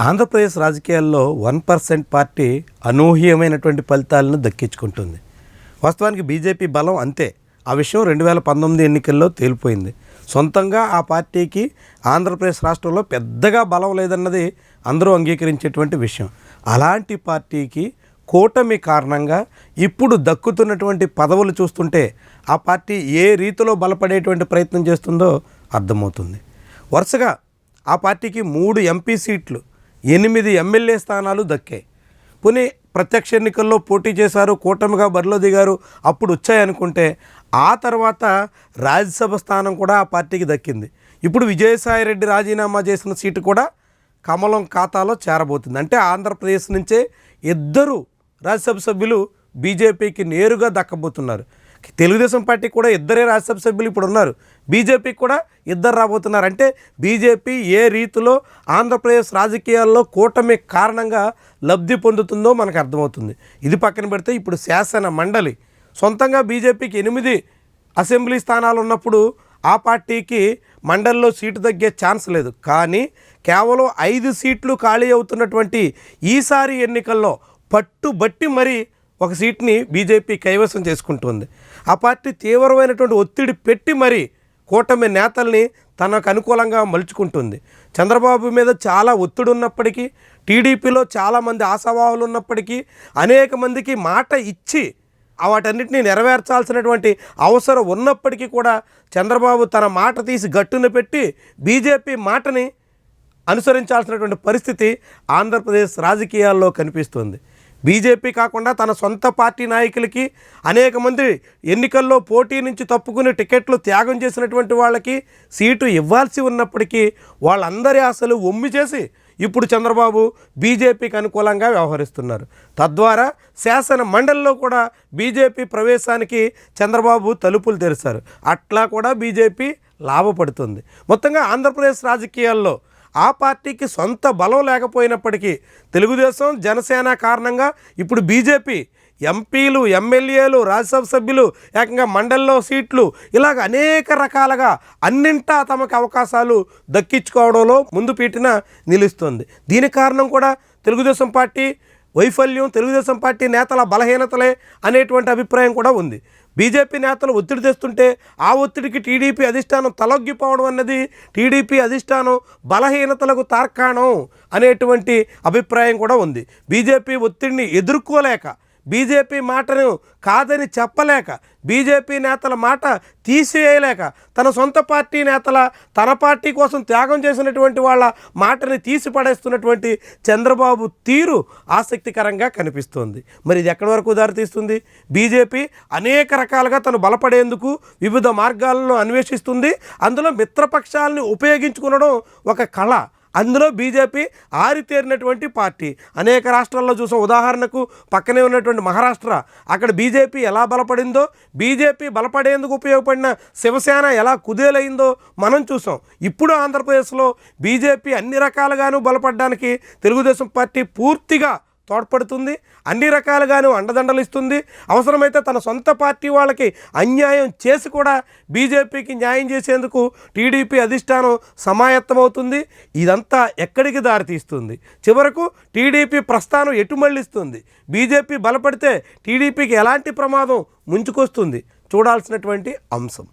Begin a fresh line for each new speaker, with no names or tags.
ఆంధ్రప్రదేశ్ రాజకీయాల్లో 1% పార్టీ అనూహ్యమైనటువంటి ఫలితాలను దక్కించుకుంటుంది. వాస్తవానికి బీజేపీ బలం అంతే. ఆ విషయం 2019 ఎన్నికల్లో తేలిపోయింది. సొంతంగా ఆ పార్టీకి ఆంధ్రప్రదేశ్ రాష్ట్రంలో పెద్దగా బలం లేదన్నది అందరూ అంగీకరించేటువంటి విషయం. అలాంటి పార్టీకి కూటమి కారణంగా ఇప్పుడు దక్కుతున్నటువంటి పదవులు చూస్తుంటే ఆ పార్టీ ఏ రీతిలో బలపడేటువంటి ప్రయత్నం చేస్తుందో అర్థమవుతుంది. వరుసగా ఆ పార్టీకి 3 ఎంపీ సీట్లు, 8 ఎమ్మెల్యే స్థానాలు దక్కాయి. పోనీ ప్రత్యక్ష ఎన్నికల్లో పోటీ చేశారు, కూటమిగా బరిలో దిగారు, అప్పుడు వచ్చాయనుకుంటే ఆ తర్వాత రాజ్యసభ స్థానం కూడా ఆ పార్టీకి దక్కింది. ఇప్పుడు విజయసాయిరెడ్డి రాజీనామా చేసిన సీటు కూడా కమలం ఖాతాలో చేరబోతుంది. అంటే ఆంధ్రప్రదేశ్ నుంచే 2 రాజ్యసభ సభ్యులు బీజేపీకి నేరుగా దక్కబోతున్నారు. తెలుగుదేశం పార్టీ కూడా 2 రాజ్యసభ సభ్యులు ఇప్పుడు ఉన్నారు, బీజేపీకి కూడా 2 రాబోతున్నారు. అంటే బీజేపీ ఏ రీతిలో ఆంధ్రప్రదేశ్ రాజకీయాల్లో కూటమి కారణంగా లబ్ధి పొందుతుందో మనకు అర్థమవుతుంది. ఇది పక్కన పెడితే ఇప్పుడు శాసన మండలి సొంతంగా బీజేపీకి 8 అసెంబ్లీ స్థానాలు ఉన్నప్పుడు ఆ పార్టీకి మండలిలో సీటు తగ్గే ఛాన్స్ లేదు. కానీ కేవలం 5 సీట్లు ఖాళీ అవుతున్నటువంటి ఈసారి ఎన్నికల్లో పట్టుబట్టి మరీ ఒక సీట్ని బీజేపీ కైవసం చేసుకుంటుంది. ఆ పార్టీ తీవ్రమైనటువంటి ఒత్తిడి పెట్టి మరీ కూటమి నేతల్ని తనకు అనుకూలంగా మలుచుకుంటుంది. చంద్రబాబు మీద చాలా ఒత్తిడి ఉన్నప్పటికీ, టీడీపీలో చాలామంది ఆశావాహులు ఉన్నప్పటికీ, అనేక మందికి మాట ఇచ్చి వాటన్నిటిని నెరవేర్చాల్సినటువంటి అవసరం ఉన్నప్పటికీ కూడా చంద్రబాబు తన మాట తీసి గట్టున పెట్టి బీజేపీ మాటని అనుసరించాల్సినటువంటి పరిస్థితి ఆంధ్రప్రదేశ్ రాజకీయాల్లో కనిపిస్తుంది. బీజేపీ కాకుండా తన సొంత పార్టీ నాయకులకి, అనేక మంది ఎన్నికల్లో పోటీ నుంచి తప్పుకుని టికెట్లు త్యాగం చేసినటువంటి వాళ్ళకి సీటు ఇవ్వాల్సి ఉన్నప్పటికీ వాళ్ళందరి ఆశలు ఒమ్మి చేసి ఇప్పుడు చంద్రబాబు బీజేపీకి అనుకూలంగా వ్యవహరిస్తున్నారు. తద్వారా శాసన మండలిలో కూడా బీజేపీ ప్రవేశానికి చంద్రబాబు తలుపులు తెరిచారు. అట్లా కూడా బీజేపీ లాభపడుతుంది. మొత్తంగా ఆంధ్రప్రదేశ్ రాజకీయాల్లో ఆ పార్టీకి సొంత బలం లేకపోయినప్పటికీ తెలుగుదేశం, జనసేన కారణంగా ఇప్పుడు బీజేపీ ఎంపీలు, ఎమ్మెల్యేలు, రాజ్యసభ సభ్యులు, ఏకంగా మండలిలో సీట్లు, ఇలాగ అనేక రకాలుగా అన్నింటా తమకు అవకాశాలు దక్కించుకోవడంలో ముందు పీటిన నిలుస్తుంది. దీనికి కారణం కూడా తెలుగుదేశం పార్టీ వైఫల్యం, తెలుగుదేశం పార్టీ నేతల బలహీనతలే అనేటువంటి అభిప్రాయం కూడా ఉంది. బీజేపీ నేతలు ఒత్తిడి తెస్తుంటే ఆ ఒత్తిడికి టీడీపీ అధిష్టానం తలొగ్గిపోవడం అన్నది టీడీపీ అధిష్టానం బలహీనతలకు తార్కాణం అనేటువంటి అభిప్రాయం కూడా ఉంది. బీజేపీ ఒత్తిడిని ఎదుర్కోలేక, బీజేపీ మాటను కాదని చెప్పలేక, బీజేపీ నేతల మాట తీసేయలేక, తన సొంత పార్టీ నేతల, తన పార్టీ కోసం త్యాగం చేసినటువంటి వాళ్ళ మాటని తీసి పడేస్తున్నటువంటి చంద్రబాబు తీరు ఆసక్తికరంగా కనిపిస్తోంది. మరి ఇది ఎక్కడి వరకు దారితీస్తుంది? బీజేపీ అనేక రకాలుగా తను బలపడేందుకు వివిధ మార్గాలను అన్వేషిస్తుంది. అందులో మిత్రపక్షాలని ఉపయోగించుకునడం ఒక కళ. అందులో బీజేపీ ఆరితేరినటువంటి పార్టీ. అనేక రాష్ట్రాల్లో చూసాం. ఉదాహరణకు పక్కనే ఉన్నటువంటి మహారాష్ట్ర, అక్కడ బీజేపీ ఎలా బలపడిందో, బీజేపీ బలపడేందుకు ఉపయోగపడిన శివసేన ఎలా కుదేలైందో మనం చూసాం. ఇప్పుడు ఆంధ్రప్రదేశ్లో బీజేపీ అన్ని రకాలుగాను బలపడడానికి తెలుగుదేశం పార్టీ పూర్తిగా తోడ్పడుతుంది, అన్ని రకాలుగాను అండదండలు ఇస్తుంది. అవసరమైతే తన సొంత పార్టీ వాళ్ళకి అన్యాయం చేసి కూడా బీజేపీకి న్యాయం చేసేందుకు టీడీపీ అధిష్టానం సమాయత్తమవుతుంది. ఇదంతా ఎక్కడికి దారితీస్తుంది? చివరకు టీడీపీ ప్రస్థానం ఎటు మళ్ళిస్తుంది? బీజేపీ బలపడితే టీడీపీకి ఎలాంటి ప్రమాదం ముంచుకొస్తుంది? చూడాల్సినటువంటి అంశం.